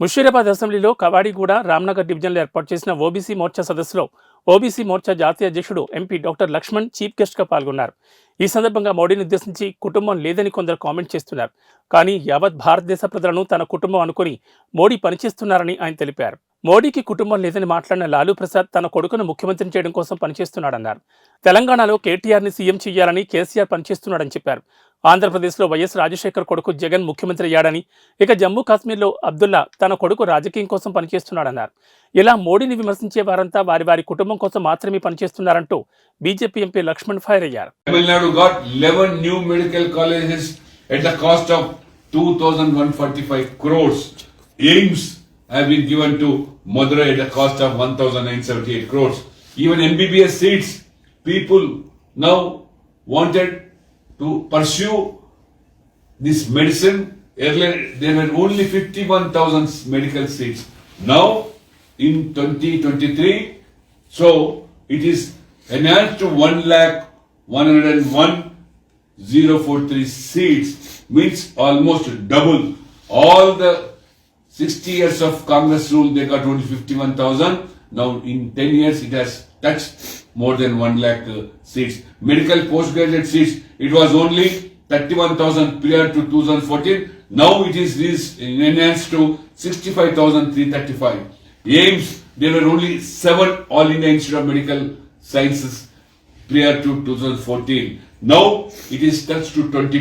ముషీరాబాద్ అసెంబ్లీలో కవాడిగూడ రామ్నగర్ డివిజన్లో ఏర్పాటు చేసిన ఓబీసీ మోర్చా సదస్సులో ఓబీసీ మోర్చా జాతీయ అధ్యక్షుడు ఎంపీ డాక్టర్ లక్ష్మణ్ చీఫ్ గెస్ట్గా పాల్గొన్నారు. ఈ సందర్భంగా మోడీని ఉద్దేశించి కుటుంబం లేదని కొందరు కామెంట్ చేస్తున్నారు. కానీ యావత్ భారతదేశ ప్రజలను తన కుటుంబం అనుకుని మోడీ పనిచేస్తున్నారని ఆయన తెలిపారు. మోడీకి కుటుంబం లేదని మాట్లాడిన లాలూ ప్రసాద్ తన కొడుకును ముఖ్యమంత్రిని చేయడం కోసం పనిచేస్తున్నాడన్నారు. తెలంగాణలో కేటీఆర్ని సీఎం చేయాలని కేసీఆర్ పనిచేస్తున్నాడని చెప్పారు. ఆంధ్రప్రదేశ్లో వైఎస్ రాజశేఖర్ కొడుకు జగన్ ముఖ్యమంత్రి అయ్యాడని, ఇక జమ్మూ కాశ్మీర్లో అబ్దుల్లా తన కొడుకు రాజకీయం కోసం పనిచేస్తున్నాడన్నారు. ఇలా మోడీని విమర్శించే వారంతా వారి వారి కుటుంబం కోసం మాత్రమే పనిచేస్తున్నారంటూ బీజేపీ ఎంపీ లక్ష్మణ్ ఫైర్ అయ్యారు. Tamil got 11 new medical colleges at the cost of 2,145 crores. AIIMS have been given to Madurai at the cost of 1,978 crores. Even MBBS seats, people now wanted to pursue this medicine. Earlier, there were only 51,000 medical seats. Now, in 2023, so it is enhanced to 1,101,043 seats, means almost double. All the 60 years of Congress rule, they got only 51,000. Now, in 10 years, it has touched more than 1 lakh seats. Medical postgraduate seats, it was only 31,000 prior to 2014. Now it is enhanced to 65,335. AIIMS, there were only 7 All India Institute of Medical Sciences prior to 2014. Now it is touched to 22.